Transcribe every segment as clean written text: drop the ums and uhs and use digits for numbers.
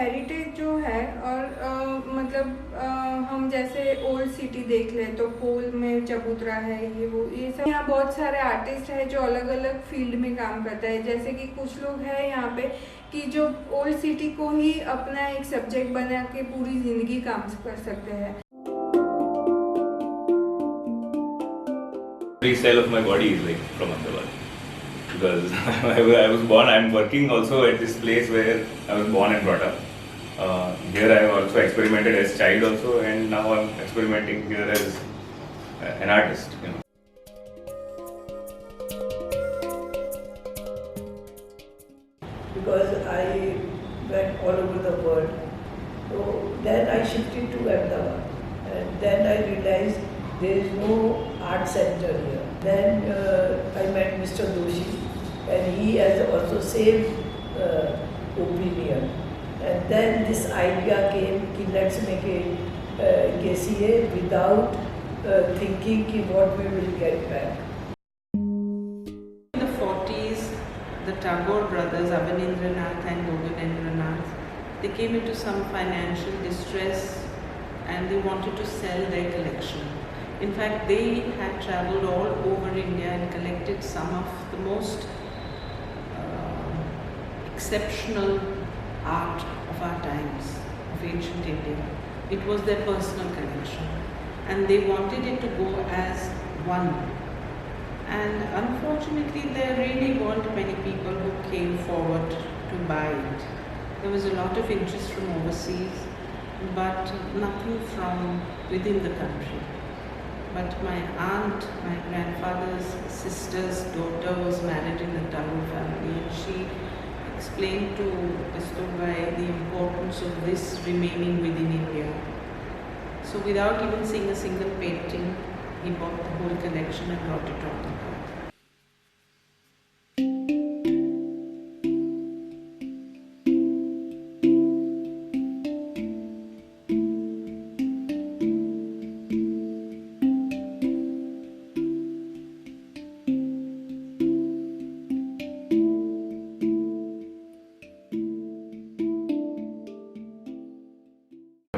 Heritage जो है और मतलब हम जैसे ओल्ड सिटी देख लें तो पोल में चबूतरा है, ये सब यहाँ बहुत सारे आर्टिस्ट है जो अलग अलग फील्ड में काम करता है। जैसे कि कुछ लोग हैं यहाँ पे कि जो ओल्ड सिटी को ही अपना एक सब्जेक्ट बना के पूरी ज़िंदगी काम कर सकते हैं। Freestyle of my body is like from Ahmedabad because I was born. I'm working also at this place where I was born and brought up. Here I have also experimented as child also, and now I'm experimenting here as an artist. You know. Because I went all over the world, so then I shifted to Ahmedabad, and then I realized there is no art center here. Then I met Mr. Doshi, and he has also same opinion. And then this idea came कि let's make a KCA without thinking कि what we will get back. In the 40s, the Tagore brothers, Abanindranath and Govinendranath, they came into some financial distress and they wanted to sell their collection. In fact, they had travelled all over India and collected some of the most exceptional art of our times, of ancient India. It was their personal collection and they wanted it to go as one. And unfortunately, there really weren't many people who came forward to buy it. There was a lot of interest from overseas, but nothing from within the country. But my aunt, my grandfather's sister's daughter was married in the Tagore family, and she explained to Kasturbai the importance of this remaining within India. So without even seeing a single painting, he bought the whole collection and brought it on.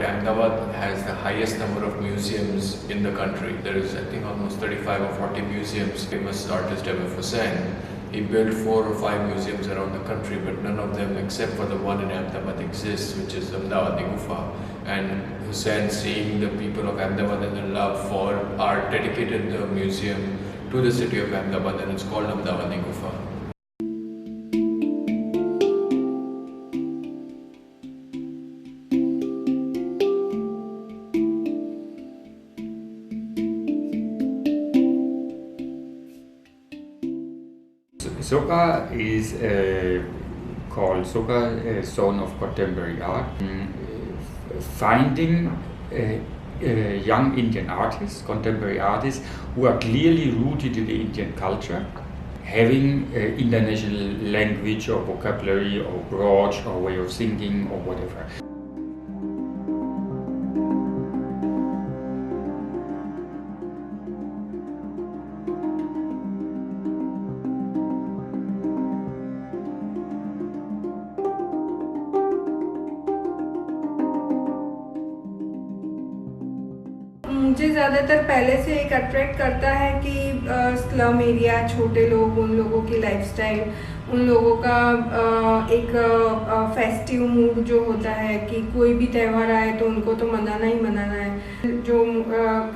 Ahmedabad has the highest number of museums in the country. There is, I think, almost 35 or 40 museums. Famous artist F.P. Hussain, he built 4 or 5 museums around the country, but none of them, except for the one in Ahmedabad, exists, which is Ahmedabad Gufa. And Hussain, seeing the people of Ahmedabad and their love for art, dedicated the museum to the city of Ahmedabad, and it's called Ahmedabad Gufa. Soka is called Soka, Zone of Contemporary Art. Finding young Indian artists, contemporary artists, who are clearly rooted in the Indian culture, having international language or vocabulary or approach or way of thinking or whatever. मुझे ज़्यादातर पहले से एक attract करता है कि slum area, छोटे लोग, उन लोगों की लाइफस्टाइल, उन लोगों का एक फेस्टिव मूड जो होता है कि कोई भी त्यौहार आए तो उनको तो मनाना ही मनाना है। जो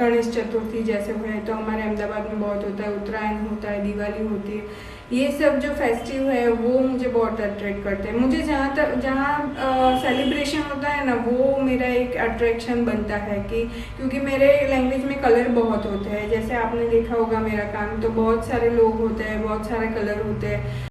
गणेश चतुर्थी जैसे हुए तो हमारे अहमदाबाद में बहुत होता है, उत्तरायण होता है, दिवाली होती है, ये सब जो फेस्टिव है वो मुझे बहुत अट्रैक्ट करते हैं। मुझे जहाँ सेलिब्रेशन होता है ना, वो मेरा एक अट्रैक्शन बनता है कि क्योंकि मेरे लैंग्वेज में कलर बहुत होते हैं। जैसे आपने देखा होगा मेरा काम, तो बहुत सारे लोग होते हैं, बहुत सारे कलर होते हैं।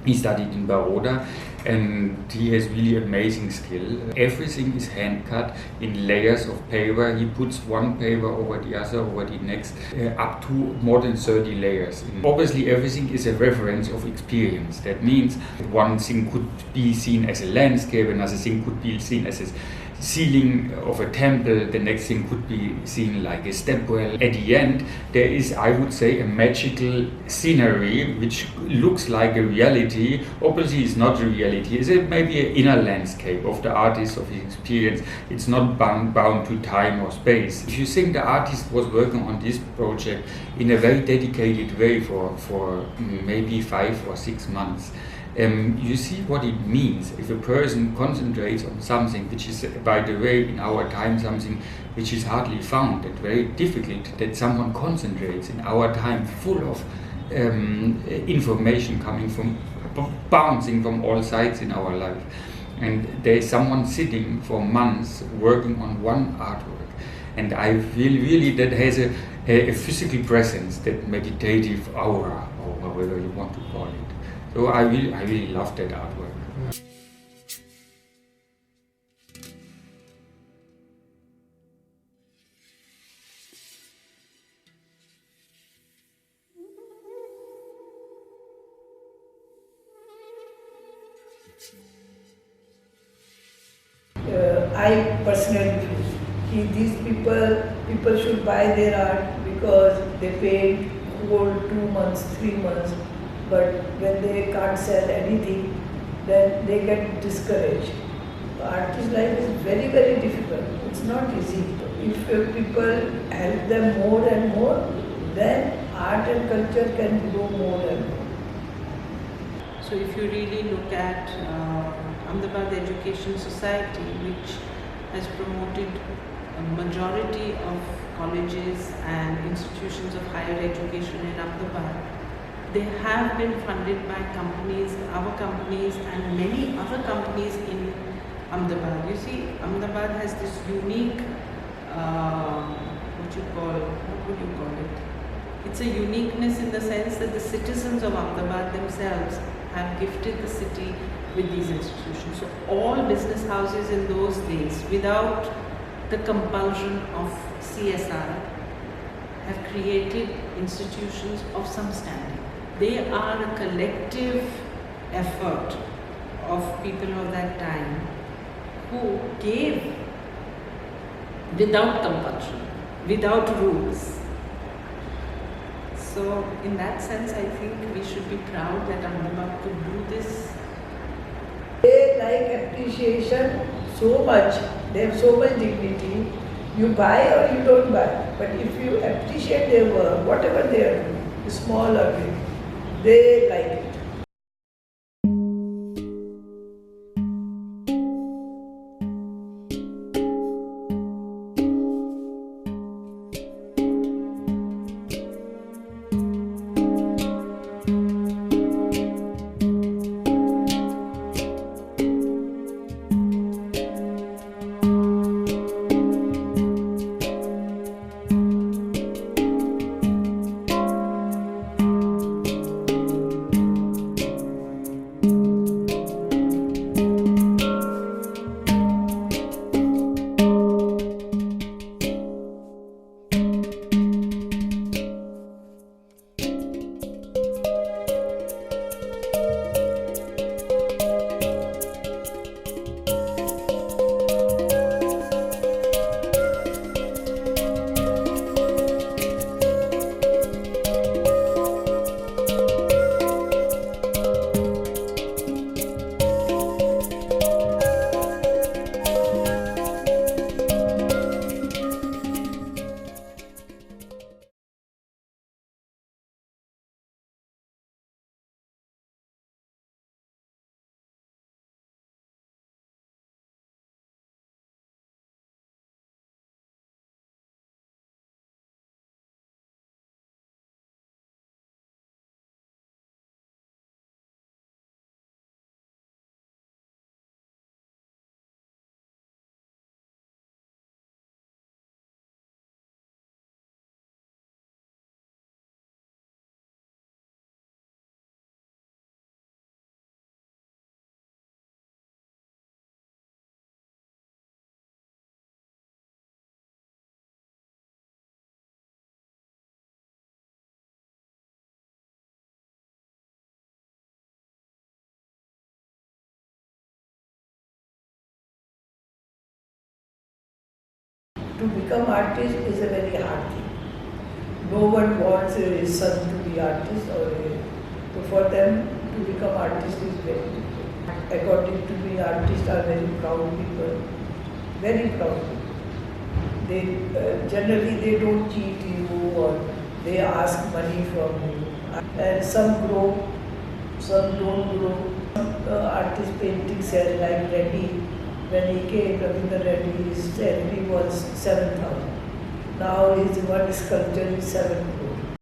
He studied in Baroda and he has really amazing skill. Everything is hand cut in layers of paper. He puts one paper over the other, over the next, up to more than 30 layers. And obviously everything is a reference of experience. That means one thing could be seen as a landscape, another thing could be seen as ceiling of a temple, the next thing could be seen like a stepwell. At the end, there is, I would say, a magical scenery which looks like a reality. Obviously, it's not a reality. It's maybe an inner landscape of the artist, of his experience. It's not bound to time or space. If you think the artist was working on this project in a very dedicated way for maybe 5 or 6 months, you see what it means if a person concentrates on something which is, by the way, in our time, something which is hardly found, that very difficult that someone concentrates in our time, full of information coming from, bouncing from all sides in our life. And there is someone sitting for months working on one artwork. And I feel really that has a physical presence, that meditative aura, or however you want to call it. So I really love that artwork. I personally feel these people should buy their art because they paid for 2 months, 3 months, but when they can't sell anything, then they get discouraged. Artist life is very, very difficult. It's not easy. If people help them more and more, then art and culture can grow more and more. So if you really look at Ahmedabad Education Society, which has promoted a majority of colleges and institutions of higher education in Ahmedabad, they have been funded by companies, our companies and many other companies in Ahmedabad. You see, Ahmedabad has this unique, what would you call it? It's a uniqueness in the sense that the citizens of Ahmedabad themselves have gifted the city with these institutions. So all business houses in those days, without the compulsion of CSR, have created institutions of some standing. They are a collective effort of people of that time who gave without compulsion, without rules. So in that sense, I think we should be proud that Ahmedabad could do this. They like appreciation so much, they have so much dignity. You buy or you don't buy, but if you appreciate their work, whatever they are doing, small or big, they like it. to become artist is a very hard thing. No one wants his son to be artist so for them to become artist is very difficult. According to me, artists are very proud people, very proud people. They generally they don't cheat you or they ask money from you. And some grow, some don't grow. Some artist painting sell like Reddy. When he came, Ravindra Reddy, his salary was 7,000. Now his one sculpture is 7 crore.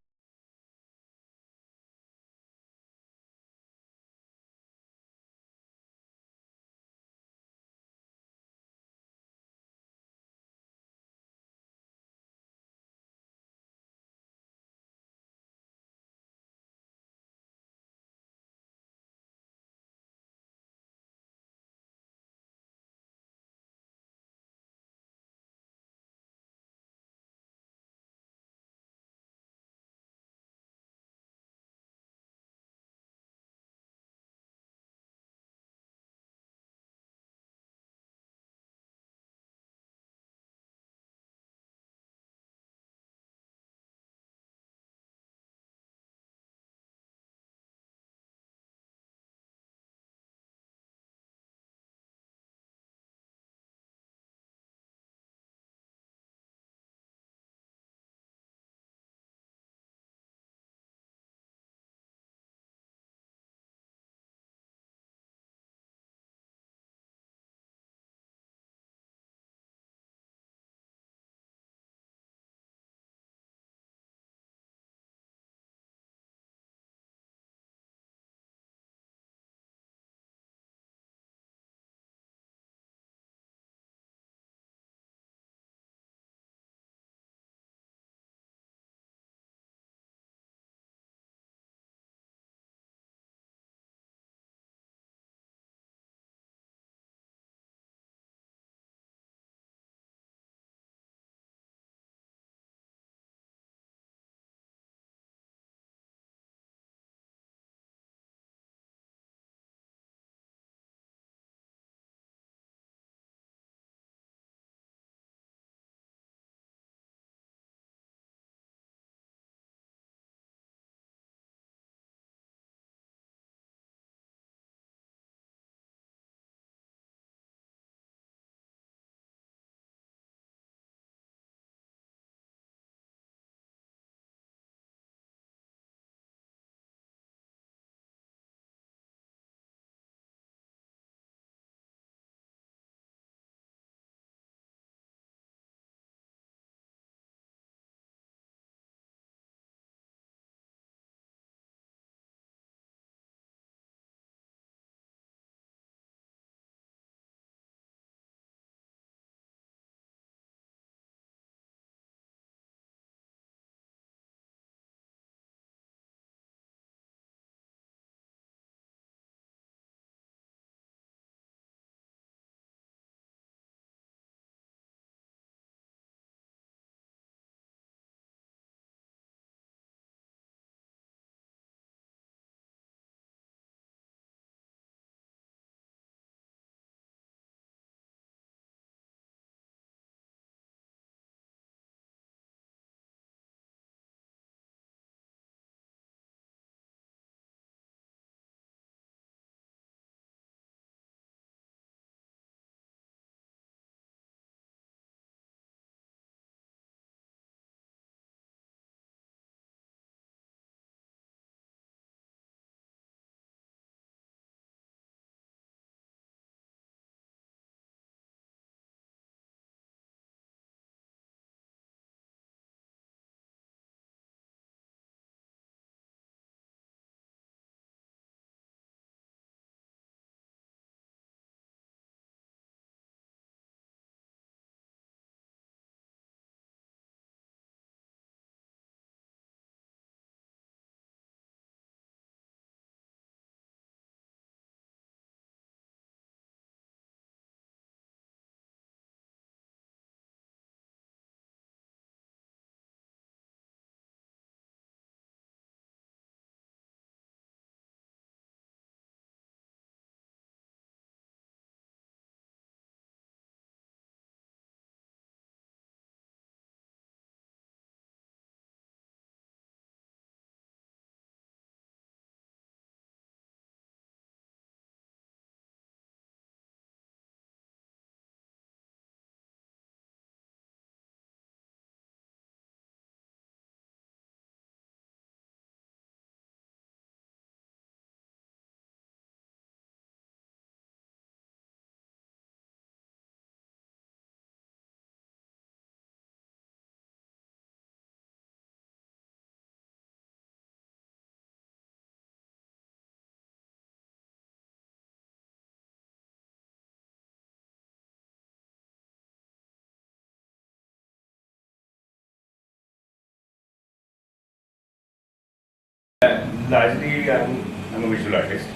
largely I'm a visual artist.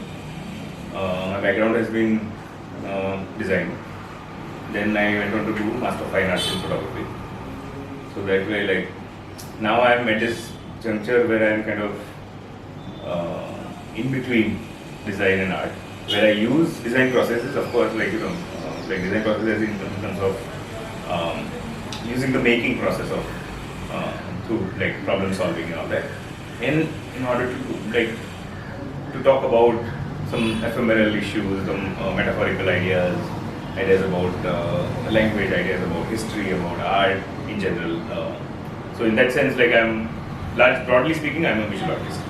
My background has been design. Then I went on to do Master of Fine Arts in photography. So that way, like, now I'm at this juncture where I'm kind of in between design and art, where I use design processes, of course, like, like design processes in terms of using the making process of through like problem solving and all that, in order to talk about some ephemeral issues, some metaphorical ideas about language, ideas about history, about art in general. So in that sense, like broadly speaking, I'm a visual artist.